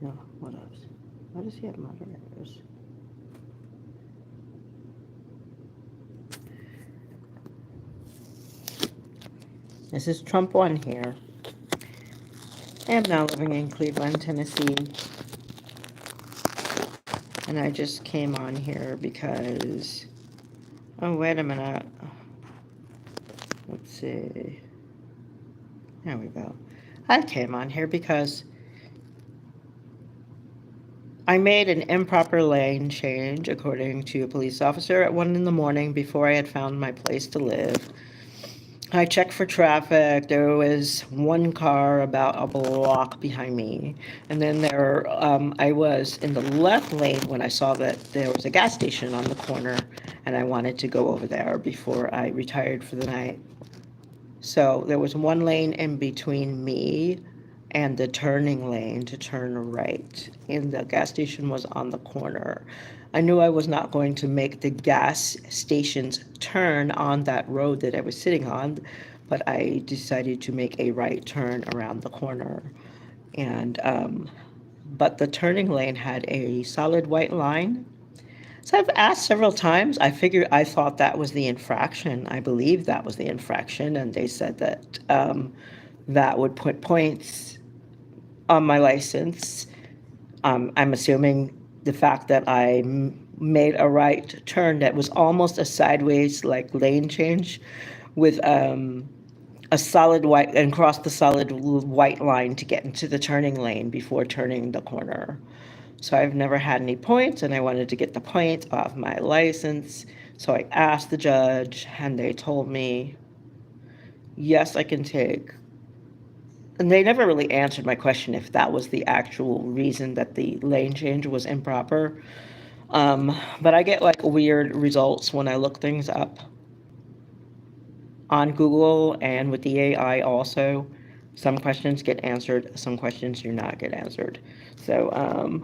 No, what else? Why does he have moderators? This is Trump One here. I am now living in Cleveland, Tennessee. And I just came on here because, oh, wait a minute. Let's see. There we go. I came on here because I made an improper lane change, according to a police officer, at 1 in the morning before I had found my place to live. I checked for traffic. There was one car about a block behind me. And then I was in the left lane when I saw that there was a gas station on the corner, and I wanted to go over there before I retired for the night. So there was one lane in between me and the turning lane to turn right, and the gas station was on the corner. I knew I was not going to make the gas station's turn on that road that I was sitting on, but I decided to make a right turn around the corner. And but the turning lane had a solid white line. So I've asked several times. I thought that was the infraction. I believe that was the infraction, and they said that that would put points on my license. I'm assuming the fact that I made a right turn that was almost a sideways like lane change with a solid white and crossed the solid white line to get into the turning lane before turning the corner. So I've never had any points, and I wanted to get the points off my license. So I asked the judge, and they told me, yes, I can take. And they never really answered my question if that was the actual reason that the lane change was improper. But I get like weird results when I look things up on Google and with the AI also. Some questions get answered, some questions do not get answered. So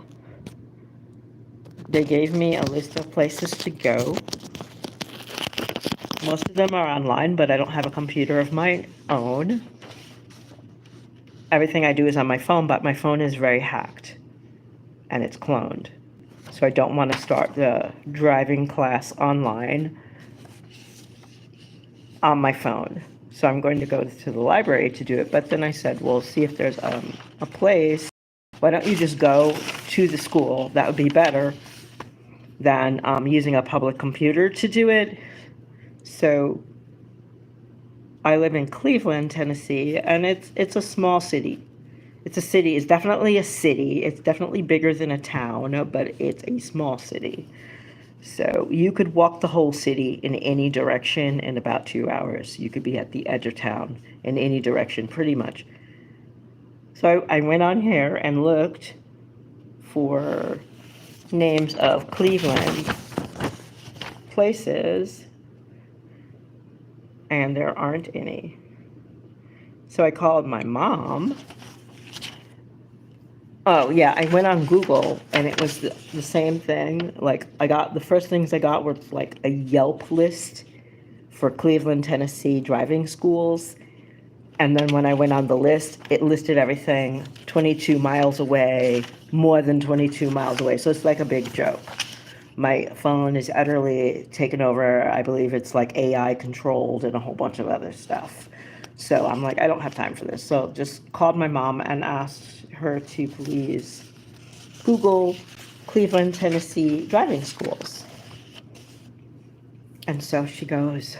they gave me a list of places to go. Most of them are online, but I don't have a computer of my own. Everything I do is on my phone, but my phone is very hacked and it's cloned. So I don't want to start the driving class online on my phone. So I'm going to go to the library to do it. But then I said, well, see if there's a place. Why don't you just go to the school? That would be better than using a public computer to do it. So I live in Cleveland, Tennessee, and it's a small city. It's a city. It's definitely a city. It's definitely bigger than a town, but it's a small city. So you could walk the whole city in any direction in about 2 hours. You could be at the edge of town in any direction, pretty much. So I went on here and looked for names of Cleveland places, and there aren't any. So I called my mom. Oh, yeah, I went on Google, and it was the same thing. Like, the first things I got were like a Yelp list for Cleveland, Tennessee driving schools. And then when I went on the list, it listed everything 22 miles away, more than 22 miles away. So it's like a big joke. My phone is utterly taken over. I believe it's like AI controlled and a whole bunch of other stuff. So I'm like, I don't have time for this. So just called my mom and asked her to please Google Cleveland, Tennessee driving schools. And so she goes,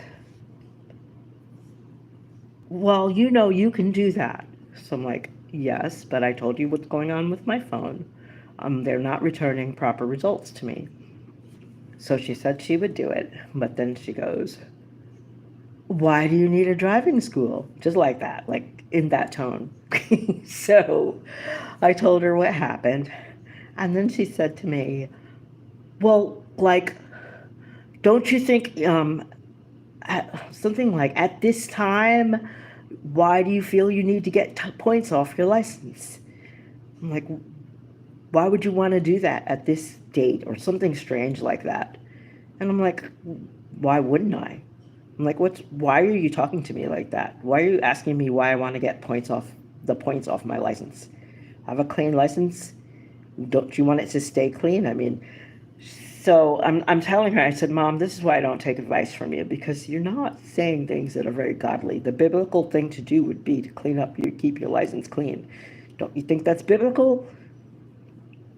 well, you can do that. So I'm like, yes, but I told you what's going on with my phone. They're not returning proper results to me. So she said she would do it, but then she goes, why do you need a driving school? Just like that, like in that tone. So I told her what happened. And then she said to me, well, like, don't you think something like at this time, why do you feel you need to get points off your license? I'm like, why would you want to do that at this date or something strange like that? And I'm like, why wouldn't I? I'm like, why are you talking to me like that? Why are you asking me why I want to get points off my license? I have a clean license. Don't you want it to stay clean? I mean, so I'm telling her, I said, Mom, this is why I don't take advice from you, because you're not saying things that are very godly. The biblical thing to do would be to clean up keep your license clean. Don't you think that's biblical?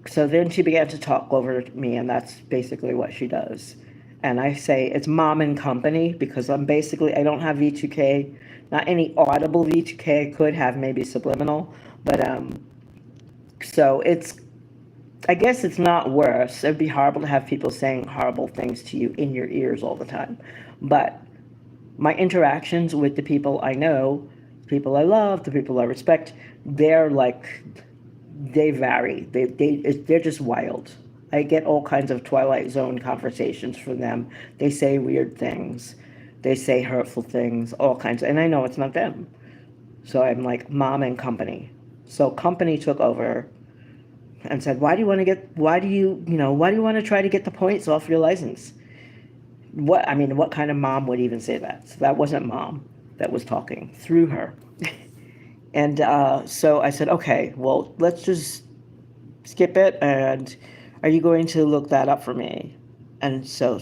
So then she began to talk over me, and that's basically what she does. And I say it's mom and company because I don't have V2K, not any audible V2K. I could have maybe subliminal, but so I guess it's not worse. It'd be horrible to have people saying horrible things to you in your ears all the time. But my interactions with the people I know, people I love, the people I respect, they're like, they vary. They're just wild. I get all kinds of Twilight Zone conversations from them. They say weird things. They say hurtful things, all kinds. And I know it's not them. So I'm like, mom and company. So company took over and said, why do you want to try to get the points off your license? What kind of mom would even say that? So that wasn't mom that was talking through her. And so I said, okay, well, let's just skip it. And are you going to look that up for me? And so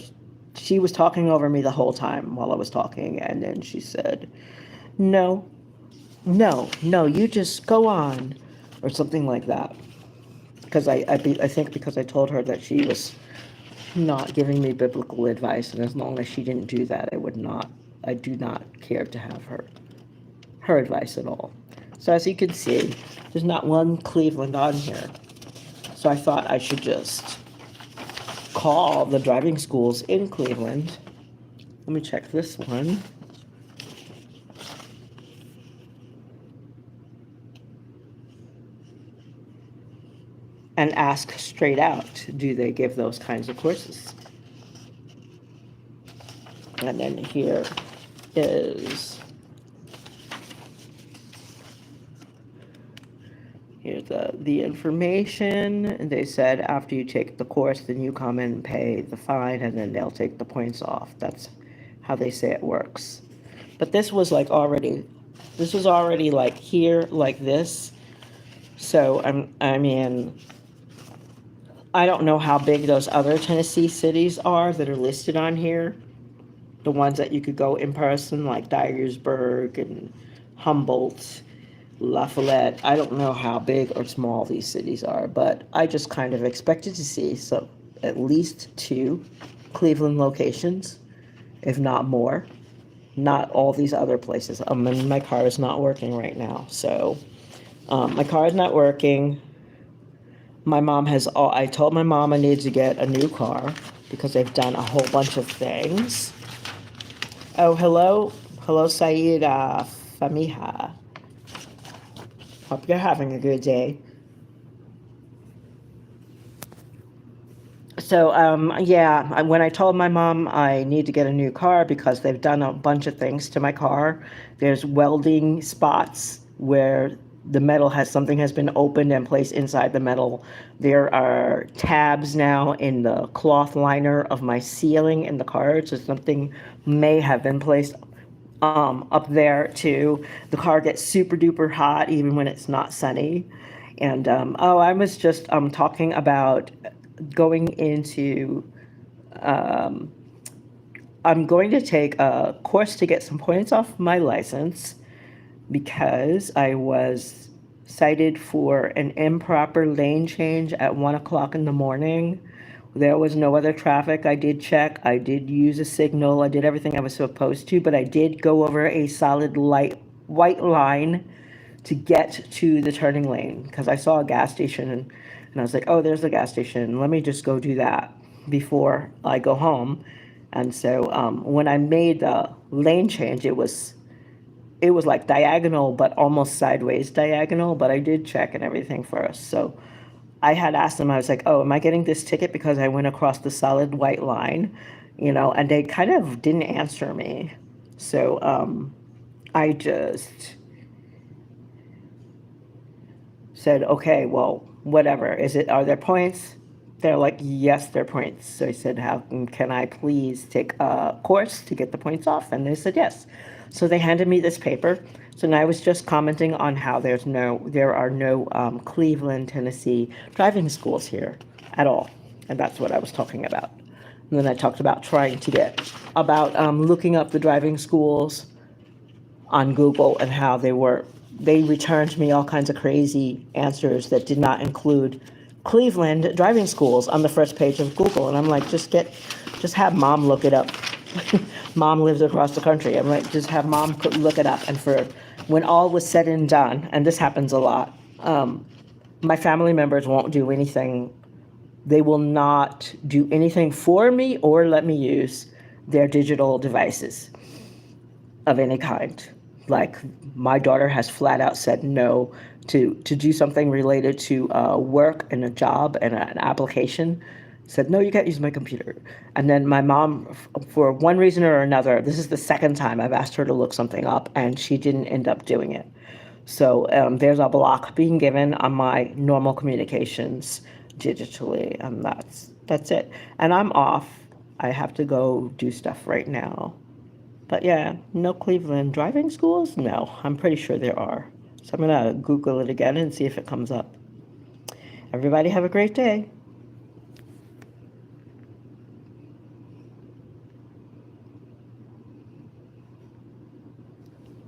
she was talking over me the whole time while I was talking. And then she said, no, you just go on, or something like that. Because I think because I told her that she was not giving me biblical advice, and as long as she didn't do that, I do not care to have her advice at all. So as you can see, there's not one Cleveland on here. So I thought I should just call the driving schools in Cleveland. Let me check this one. And ask straight out, do they give those kinds of courses? And then here is here's the information. And they said after you take the course, then you come and pay the fine, and then they'll take the points off. That's how they say it works. But this was already like here, like this. So I don't know how big those other Tennessee cities are that are listed on here. The ones that you could go in person, like Dyersburg and Humboldt, La Follette. I don't know how big or small these cities are, but I just kind of expected to see at least 2 Cleveland locations, if not more. Not all these other places. And my car is not working right now, so my car is not working. I told my mom I need to get a new car because they've done a whole bunch of things. Oh, hello, Saida Famiha. Hope you're having a good day. So, when I told my mom I need to get a new car because they've done a bunch of things to my car, there's welding spots where something has been opened and placed inside the metal. There are tabs now in the cloth liner of my ceiling in the car, so something may have been placed up there too. The car gets super duper hot even when it's not sunny. And I was just talking about going into I'm going to take a course to get some points off my license because I was cited for an improper lane change at 1:00 in the morning. There was no other traffic. I did check. I did use a signal. I did everything I was supposed to, but I did go over a solid white line to get to the turning lane because I saw a gas station and I was like, oh, there's the gas station. Let me just go do that before I go home. And so when I made the lane change, it was like diagonal, but almost sideways diagonal. But I did check and everything first. So I had asked them, I was like, oh, am I getting this ticket because I went across the solid white line? And they kind of didn't answer me. So I just said, okay, well, whatever. Are there points? They're like, yes, they're points. So I said, can I please take a course to get the points off? And they said, yes. So they handed me this paper. So now I was just commenting on how there are no Cleveland, Tennessee driving schools here at all. And that's what I was talking about. And then I talked about looking up the driving schools on Google and how they returned me all kinds of crazy answers that did not include Cleveland driving schools on the first page of Google. And I'm like, just have mom look it up. Mom lives across the country. I'm like, just have mom look it up. And for when all was said and done, and this happens a lot, my family members won't do anything. They will not do anything for me or let me use their digital devices of any kind. Like, my daughter has flat out said no to do something related to work and a job and an application. Said, no, you can't use my computer. And then my mom, for one reason or another, this is the second time I've asked her to look something up, and she didn't end up doing it. So there's a block being given on my normal communications digitally, and that's it. And I'm off. I have to go do stuff right now. But yeah, no Cleveland driving schools? No, I'm pretty sure there are. So I'm going to Google it again and see if it comes up. Everybody have a great day.